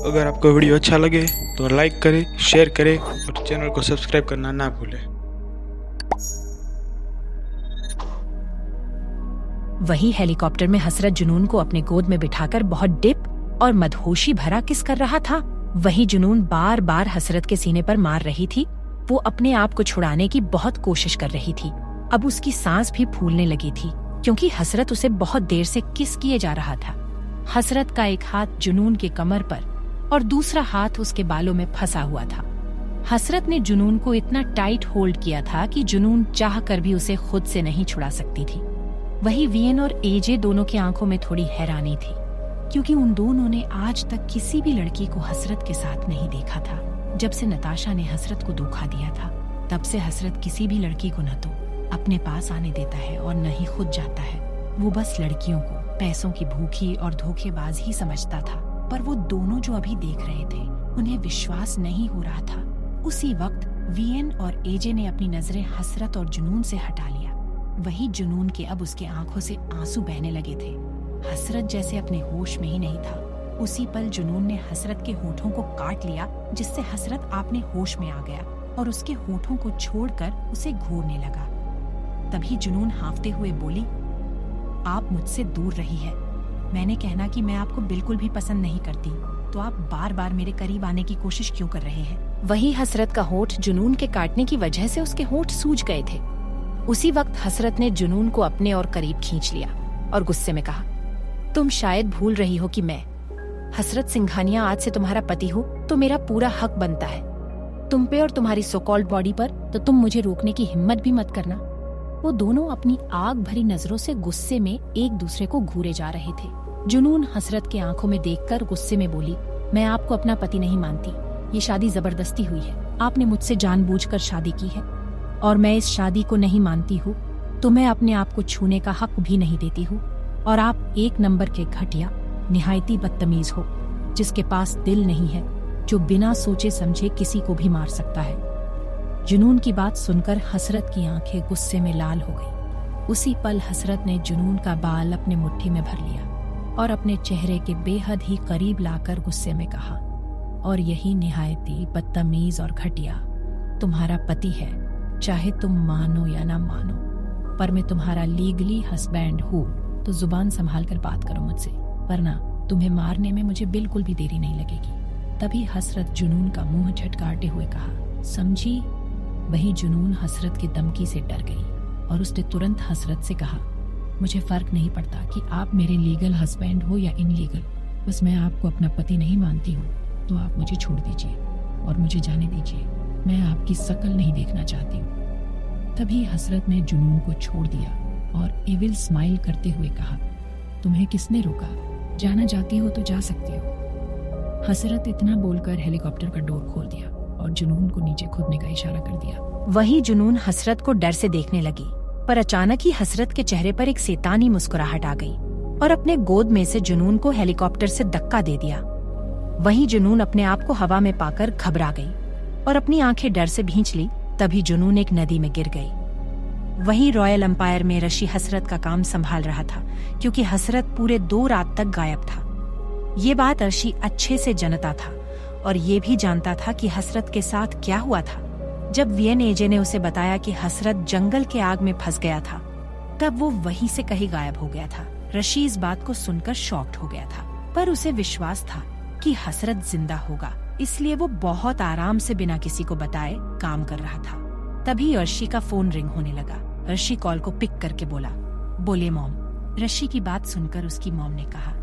अगर आपको वीडियो अच्छा लगे तो लाइक करें, शेयर करें और चैनल को सब्सक्राइब करना ना भूलें। वही हेलीकॉप्टर में हसरत जुनून को अपने गोद में बिठाकर बहुत डिप और मदहोशी भरा किस कर रहा था। वही जुनून बार बार हसरत के सीने पर मार रही थी। वो अपने आप को छुड़ाने की बहुत कोशिश कर रही थी। अब उसकी सांस भी फूलने लगी थी क्योंकि हसरत उसे बहुत देर से किस किए जा रहा था। हसरत का एक हाथ जुनून के कमर पर और दूसरा हाथ उसके बालों में फंसा हुआ था। हसरत ने जुनून को इतना टाइट होल्ड किया था कि जुनून चाह कर भी उसे खुद से नहीं छुड़ा सकती थी। वही वीएन और एजे दोनों की आंखों में थोड़ी हैरानी थी क्योंकि उन दोनों ने आज तक किसी भी लड़की को हसरत के साथ नहीं देखा था। जब से नताशा ने हसरत को धोखा दिया था तब से हसरत किसी भी लड़की को न तो अपने पास आने देता है और न ही खुद जाता है। वो बस लड़कियों को पैसों की भूखी और धोखेबाज ही समझता था। पर वो दोनों जो अभी देख रहे थे उन्हें विश्वास नहीं हो रहा था। उसी वक्त वीएन और एजे ने अपनी नजरें हसरत और जुनून से हटा लिया। वही जुनून के अब उसके आंखों से आंसू बहने लगे थे। हसरत जैसे अपने होश में ही नहीं था। उसी पल जुनून ने हसरत के होठों को काट लिया जिससे हसरत अपने होश में आ गया और उसके होठों को छोड़कर उसे घूरने लगा। तभी जुनून हांफते हुए बोली, आप मुझसे दूर रही है। मैंने कहना कि मैं आपको बिल्कुल भी पसंद नहीं करती, तो आप बार बार मेरे करीब आने की कोशिश क्यों कर रहे हैं? वही हसरत का होठ जुनून के काटने की वजह से उसके होठ सूज गए थे। उसी वक्त हसरत ने जुनून को अपने और करीब खींच लिया और गुस्से में कहा, तुम शायद भूल रही हो कि मैं हसरत सिंघानिया आज से तुम्हारा पति हूँ, तो मेरा पूरा हक बनता है तुम पे और तुम्हारी सो कॉल्ड बॉडी पर। तो तुम मुझे रोकने की हिम्मत भी मत करना। वो दोनों अपनी आग भरी नजरों से गुस्से में एक दूसरे को घूरे जा रहे थे। जुनून हसरत के आंखों में देखकर गुस्से में बोली, मैं आपको अपना पति नहीं मानती। ये शादी जबरदस्ती हुई है। आपने मुझसे जानबूझकर शादी की है और मैं इस शादी को नहीं मानती हूँ। तो मैं अपने आप को छूने का हक भी नहीं देती हूँ। और आप एक नंबर के घटिया, निहायती बदतमीज हो, जिसके पास दिल नहीं है, जो बिना सोचे समझे किसी को भी मार सकता है। जुनून की बात सुनकर हसरत की आंखें गुस्से में लाल हो गई। उसी पल हसरत ने जुनून का बाल अपने मुट्ठी में भर लिया और अपने चेहरे के बेहद ही करीब लाकर गुस्से में कहा, और यही निहायती बदतमीज और घटिया तुम्हारा पति है। चाहे तुम मानो या ना मानो, पर मैं तुम्हारा लीगली हस्बैंड हूँ। तो जुबान संभाल कर बात करो मुझसे, वरना तुम्हें मारने में मुझे बिल्कुल भी देरी नहीं लगेगी। तभी हसरत जुनून का मुंह झटकारते हुए कहा, समझी? वही जुनून हसरत की धमकी से डर गई और उसने तुरंत हसरत से कहा, मुझे फर्क नहीं पड़ता कि आप मेरे लीगल हस्बैंड हो या इनलीगल, बस मैं आपको अपना पति नहीं मानती हूँ। तो आप मुझे छोड़ दीजिए और मुझे जाने दीजिए। मैं आपकी शकल नहीं देखना चाहती हूँ। तभी हसरत ने जुनून को छोड़ दिया और एविल स्माइल करते हुए कहा, तुम्हें किसने रोका? जाना चाहती हो तो जा सकती हो। हसरत इतना बोलकर हेलीकॉप्टर का डोर खोल दिया और जुनून को नीचे कूदने का इशारा कर दिया। वही जुनून हसरत को डर से देखने लगी, पर अचानक ही हसरत के चेहरे पर एक शैतानी मुस्कुराहट आ गई और अपने गोद में से जुनून को हेलीकॉप्टर से धक्का दे दिया। वही जुनून अपने आप को हवा में पाकर घबरा गई और अपनी आंखें डर से भींच ली। तभी जुनून एक नदी में गिर गई। वहीं रॉयल एम्पायर में ऋषि हसरत का काम संभाल रहा था क्योंकि हसरत पूरे 2 रात तक गायब था। ये बात ऋषि अच्छे से जानता था और ये भी जानता था कि हसरत के साथ क्या हुआ था। जब वीएन एजे ने उसे बताया कि हसरत जंगल के आग में फंस गया था, तब वो वहीं से कहीं गायब हो गया था। ऋषि इस बात को सुनकर शॉक्ड हो गया था, पर उसे विश्वास था कि हसरत जिंदा होगा, इसलिए वो बहुत आराम से बिना किसी को बताए काम कर रहा था। तभी अर्शी का फोन रिंग होने लगा। अर्शी कॉल को पिक करके बोला, बोले मॉम। ऋषि की बात सुनकर उसकी मॉम ने कहा,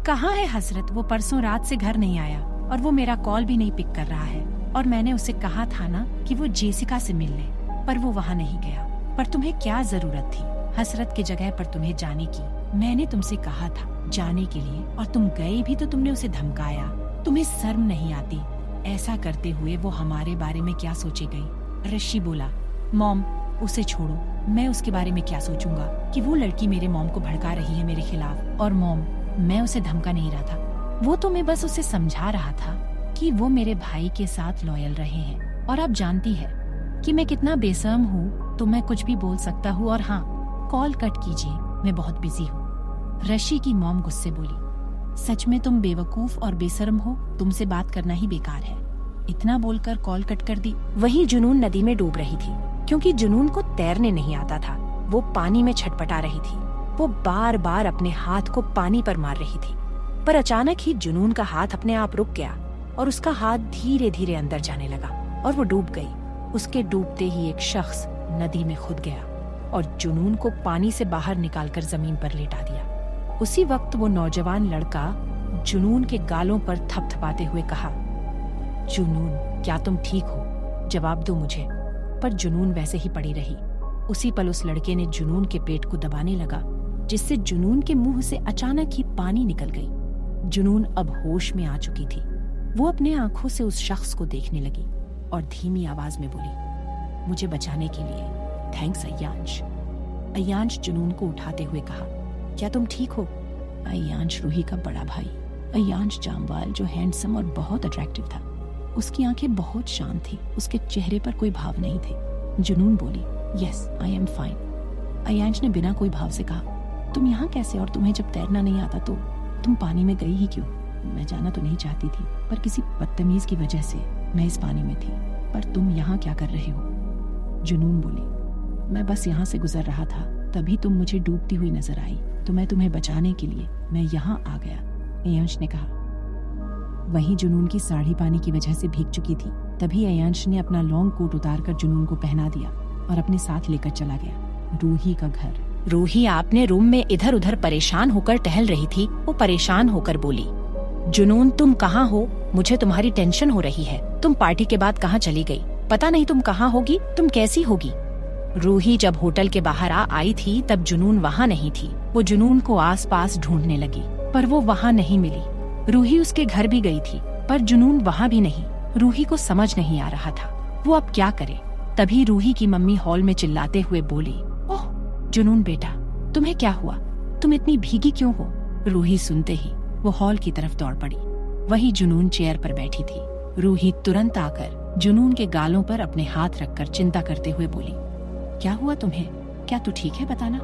कहाँ है हसरत? वो परसों रात से घर नहीं आया और वो मेरा कॉल भी नहीं पिक कर रहा है। और मैंने उसे कहा था ना कि वो जेसिका से मिल ले, पर वो वहाँ नहीं गया। पर तुम्हें क्या जरूरत थी हसरत की जगह पर तुम्हें जाने की? मैंने तुमसे कहा था जाने के लिए और तुम गए भी तो तुमने उसे धमकाया। तुम्हें शर्म नहीं आती? ऐसा करते हुए वो हमारे बारे में क्या सोचेगी? ऋषि बोला, मॉम उसे छोड़ो, मैं उसके बारे में क्या सोचूंगा कि वो लड़की मेरे मॉम को भड़का रही है मेरे खिलाफ। और मॉम, मैं उसे धमका नहीं रहा था, वो तो मैं बस उसे समझा रहा था कि वो मेरे भाई के साथ लॉयल रहे हैं। और आप जानती है कि मैं कितना बेशर्म हूँ, तो मैं कुछ भी बोल सकता हूँ। और हाँ, कॉल कट कीजिए, मैं बहुत बिजी हूँ। ऋषि की मॉम गुस्से बोली, सच में तुम बेवकूफ और बेशर्म हो, तुमसे बात करना ही बेकार है। इतना बोलकर कॉल कट कर दी। वहीं जुनून नदी में डूब रही थी, क्योंकि जुनून को तैरने नहीं आता था। वो पानी में छटपटा रही थी। वो बार बार अपने हाथ को पानी पर मार रही थी, पर अचानक ही जुनून का हाथ अपने आप रुक गया और उसका हाथ धीरे धीरे अंदर जाने लगा और वो डूब गई। उसके डूबते ही एक शख्स नदी में खुद गया और जुनून को पानी से बाहर निकालकर जमीन पर लेटा दिया। उसी वक्त वो नौजवान लड़का जुनून के गालों पर थपथपाते हुए कहा, जुनून, क्या तुम ठीक हो? जवाब दो मुझे। पर जुनून वैसे ही पड़ी रही। उसी पल उस लड़के ने जुनून के पेट को दबाने लगा, जिससे जुनून के मुंह से अचानक ही पानी निकल गई। जुनून अब होश में आ चुकी थी। वो अपने आंखों से उस शख्स को देखने लगी और धीमी आवाज में बोली, मुझे बचाने के लिए थैंक्स अय्यांश। अय्यांश जुनून को उठाते हुए कहा, क्या तुम ठीक हो? अय्यांश रूही का बड़ा भाई, अय्यांश जामवाल, जो हैंडसम और बहुत अट्रैक्टिव था। उसकी आंखें बहुत शांत थी, उसके चेहरे पर कोई भाव नहीं थे। जुनून बोली, यस आई एम फाइन। अय्यांश ने बिना कोई भाव से कहा, तुम यहाँ कैसे, और तुम्हें जब तैरना नहीं आता तो तुम पानी में गई ही क्यों? मैं जाना तो नहीं चाहती थी, पर किसी बदतमीज की वजह से मैं इस पानी में थी। पर तुम यहाँ क्या कर रहे हो? जुनून बोली, मैं बस यहाँ से गुजर रहा था, तभी तुम मुझे डूबती हुई नजर आई, तो मैं तुम्हें बचाने के लिए मैं यहाँ आ गया, अय्यांश ने कहा। वहीं जुनून की साड़ी पानी की वजह से भीग चुकी थी। तभी अय्यांश ने अपना लॉन्ग कोट उतारकर जुनून को पहना दिया और अपने साथ लेकर चला गया रूही का घर। रूही आपने रूम में इधर उधर परेशान होकर टहल रही थी। वो परेशान होकर बोली, जुनून तुम कहाँ हो? मुझे तुम्हारी टेंशन हो रही है। तुम पार्टी के बाद कहाँ चली गई? पता नहीं तुम कहाँ होगी, तुम कैसी होगी? रूही जब होटल के बाहर आई थी तब जुनून वहाँ नहीं थी। वो जुनून को आसपास ढूंढने लगी, पर वो वहाँ नहीं मिली। रूही उसके घर भी गई थी, पर जुनून वहाँ भी नहीं। रूही को समझ नहीं आ रहा था वो अब क्या करे। तभी रूही की मम्मी हॉल में चिल्लाते हुए बोली, ओह जुनून बेटा, तुम्हें क्या हुआ? तुम इतनी भीगी क्यों हो? रूही सुनते ही वो हॉल की तरफ दौड़ पड़ी। वही जुनून चेयर पर बैठी थी। रूही तुरंत आकर जुनून के गालों पर अपने हाथ रखकर चिंता करते हुए बोली, क्या हुआ तुम्हें? क्या तू ठीक है? बताना।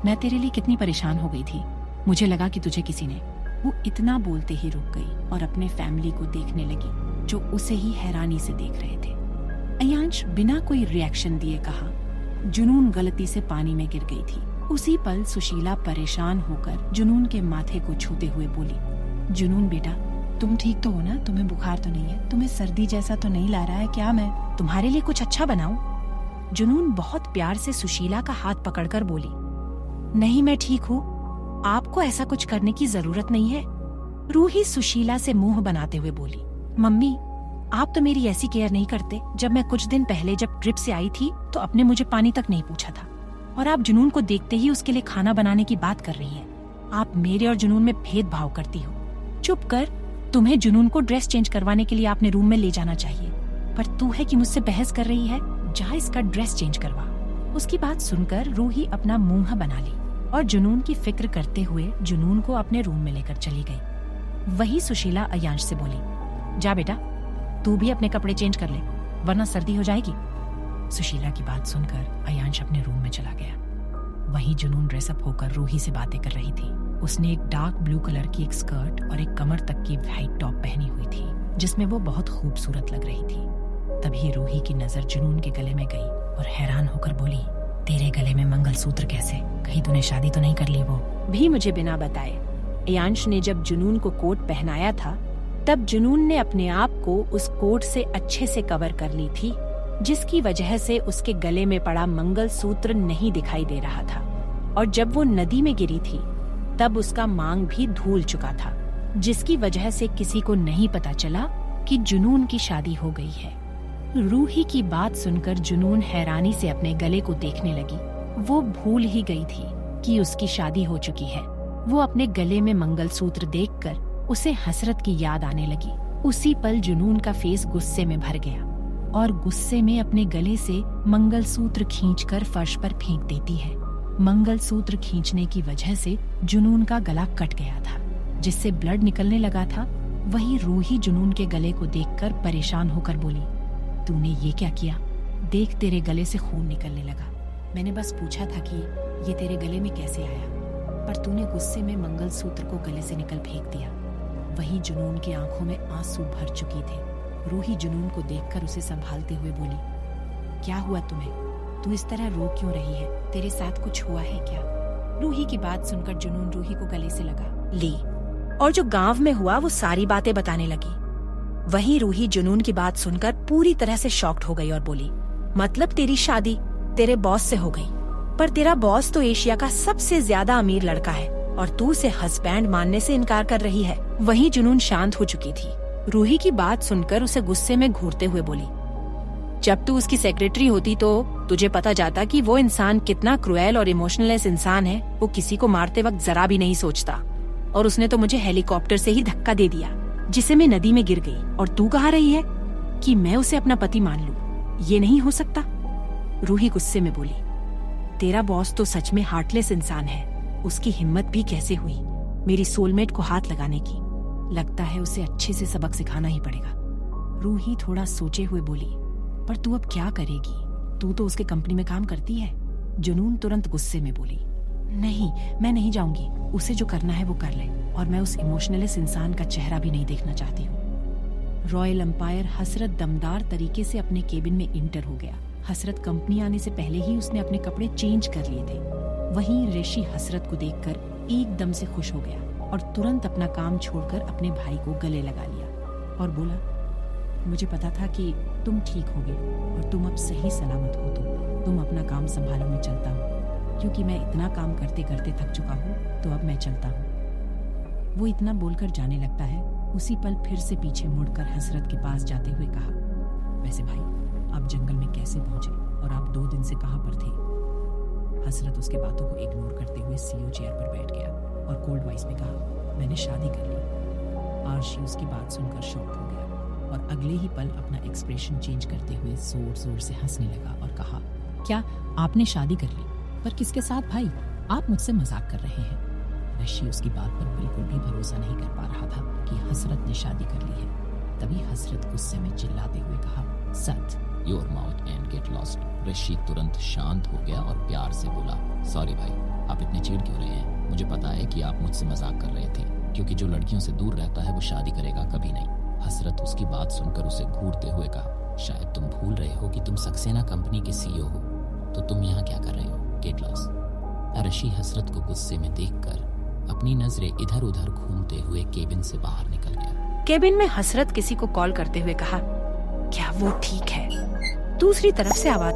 मैं तेरे लिए कितनी परेशान हो गई थी, मुझे लगा कि तुझे किसी ने। वो इतना बोलते ही रुक गई और अपने फैमिली को देखने लगी, जो उसे ही हैरानी से देख रहे थे। अय्यांश बिना कोई रिएक्शन दिए कहा, जुनून गलती से पानी में गिर गई थी। उसी पल सुशीला परेशान होकर जुनून के माथे को छूते हुए बोली, जुनून बेटा, तुम ठीक तो हो ना? तुम्हें बुखार तो नहीं है? तुम्हें सर्दी जैसा तो नहीं ला रहा है क्या? मैं तुम्हारे लिए कुछ अच्छा बनाऊं? जुनून बहुत प्यार से सुशीला का हाथ पकड़कर बोली, नहीं मैं ठीक हूँ, आपको ऐसा कुछ करने की जरूरत नहीं है। रूही सुशीला से मुंह बनाते हुए बोली, मम्मी आप तो मेरी ऐसी केयर नहीं करते। जब मैं कुछ दिन पहले जब ट्रिप से आई थी तो आपने मुझे पानी तक नहीं पूछा था, और आप जुनून को देखते ही उसके लिए खाना बनाने की बात कर रही हैं। आप मेरे और जुनून में भेदभाव करती हो। चुप कर, तुम्हें जुनून को ड्रेस चेंज करवाने के लिए आपने रूम में ले जाना चाहिए, पर तू है कि मुझसे बहस कर रही है। जा इसका ड्रेस चेंज करवा। उसकी बात सुनकर रूही अपना मुंह बना ली और जुनून की फिक्र करते हुए जुनून को अपने रूम में लेकर चली गई। वही सुशीला अय्यांश से बोली, जा बेटा तू भी अपने कपड़े चेंज कर ले, वरना सर्दी हो जाएगी। सुशीला की बात सुनकर अय्यांश अपने रूम में चला गया। वहीं जुनून ड्रेसअप होकर रूही से बातें कर रही थी। उसने एक डार्क ब्लू कलर की एक स्कर्ट और एक कमर तक की व्हाइट टॉप पहनी हुई थी, जिसमें वो बहुत खूबसूरत लग रही थी। तभी रूही की नजर जुनून के गले में गई और हैरान होकर बोली, तेरे गले में मंगलसूत्र कैसे? कहीं तूने शादी तो नहीं कर ली? वो भी मुझे बिना बताए। अय्यांश ने जब जुनून को कोट पहनाया था तब जुनून ने अपने आप को उस कोट से अच्छे से कवर कर ली थी, जिसकी वजह से उसके गले में पड़ा मंगलसूत्र नहीं दिखाई दे रहा था। और जब वो नदी में गिरी थी तब उसका मांग भी धुल चुका था, जिसकी वजह से किसी को नहीं पता चला कि जुनून की शादी हो गई है। रूही की बात सुनकर जुनून हैरानी से अपने गले को देखने लगी। वो भूल ही गई थी कि उसकी शादी हो चुकी है। वो अपने गले में मंगलसूत्र देखकर उसे हसरत की याद आने लगी। उसी पल जुनून का फेस गुस्से में भर गया और गुस्से में अपने गले से मंगलसूत्र खींचकर फर्श पर फेंक देती है। मंगलसूत्र खींचने की वजह से जुनून का गला कट गया था, जिससे ब्लड निकलने लगा था। वही रूही जुनून के गले को देखकर परेशान होकर बोली, तूने ये क्या किया? देख तेरे गले से खून निकलने लगा। मैंने बस पूछा था कि ये तेरे गले में कैसे आया। पर तूने गुस्से में मंगलसूत्र को गले से निकल फेंक दिया। वहीं जुनून की आंखों में आंसू भर चुकी थे। रूही जुनून को देखकर उसे संभालते हुए बोली, क्या हुआ तुम्हें? तू इस तरह रो क्यों रही है? तेरे साथ कुछ हुआ है क्या? रूही की बात सुनकर जुनून रूही को गले से लगा ली और जो गांव में हुआ वो सारी बातें बताने लगी। वहीं रूही जुनून की बात सुनकर पूरी तरह से शॉक्ड हो गई और बोली, मतलब तेरी शादी तेरे बॉस से हो गई? पर तेरा बॉस तो एशिया का सबसे ज्यादा अमीर लड़का है और तू उसे हस्बैंड मानने से इनकार कर रही है। वहीं जुनून शांत हो चुकी थी। रूही की बात सुनकर उसे गुस्से में घूरते हुए बोली, जब तू उसकी सेक्रेटरी होती तो तुझे पता जाता कि वो इंसान कितना क्रूएल और इमोशनलेस इंसान है। वो किसी को मारते वक्त जरा भी नहीं सोचता और उसने तो मुझे हेलीकॉप्टर से ही धक्का दे दिया जिसे मैं नदी में गिर गई। और तू कह रही है कि मैं उसे अपना पति मान लूं? ये नहीं हो सकता। रूही गुस्से में बोली, तेरा बॉस तो सच में हार्टलेस इंसान है। उसकी हिम्मत भी कैसे हुई मेरी सोलमेट को हाथ लगाने की? लगता है उसे अच्छे से सबक सिखाना ही पड़ेगा। रूही थोड़ा सोचे हुए बोली, पर तू अब क्या करेगी? तू तो उसके कंपनी में काम करती है। जुनून तुरंत गुस्से में बोली, नहीं, मैं नहीं जाऊंगी। उसे जो करना है वो कर ले और मैं उस इमोशनलेस इंसान का चेहरा भी नहीं देखना चाहती हूँ। रॉयल एम्पायर हसरत दमदार तरीके से अपने केबिन में इंटर हो गया। हसरत कंपनी आने से पहले ही उसने अपने कपड़े चेंज कर लिए थे। वहीं ऋषि हसरत को देखकर एकदम से खुश हो गया और तुरंत अपना काम छोड़कर अपने भाई को गले लगा लिया और बोला, मुझे पता था कि तुम ठीक होगे और तुम अब सही सलामत हो। तुम अपना काम संभालो, मैं चलता हूँ क्योंकि मैं इतना काम करते करते थक चुका हूँ, तो अब मैं चलता हूँ। वो इतना बोलकर जाने लगता है। उसी पल फिर से पीछे मुड़कर हसरत के पास जाते हुए कहा, वैसे भाई आप जंगल में कैसे पहुंचे और आप 2 दिन से कहाँ पर थे? हसरत उसके बातों को इग्नोर करते हुए सीओ चेयर पर बैठ गया और कोल्ड वॉइस में कहा, मैंने शादी कर ली। आरशी उसकी बात सुनकर शॉक हो गया और अगले ही पल अपना एक्सप्रेशन चेंज करते हुए जोर जोर से हंसने लगा और कहा, क्या आपने शादी कर ली? पर किसके साथ भाई? आप मुझसे मजाक कर रहे हैं। ऋषि उसकी बात पर बिल्कुल भी भरोसा नहीं कर पा रहा था कि हसरत ने शादी कर ली है। तभी हसरत गुस्से में चिल्लाते हुए कहा, shut, your mouth and get lost. Rishi तुरंत शांत हो गया और प्यार से बोला, सॉरी भाई, आप इतने चिढ़ क्यों रहे हैं? मुझे पता है कि आप मुझसे मजाक कर रहे थे, क्योंकि जो लड़कियों से दूर रहता है वो शादी करेगा कभी नहीं। हसरत उसकी बात सुनकर उसे घूरते हुए कहा, शायद तुम भूल रहे हो कि तुम सक्सेना कंपनी के सीईओ हो, तो तुम यहाँ क्या कर रहे हो? Gate loss. ऋषि हसरत को गुस्से में देखकर अपनी नजरें इधर उधर घूमते हुए केबिन से बाहर निकल गया। केबिन में हसरत किसी को कॉल करते हुए कहा, क्या वो ठीक है? दूसरी तरफ से आवाज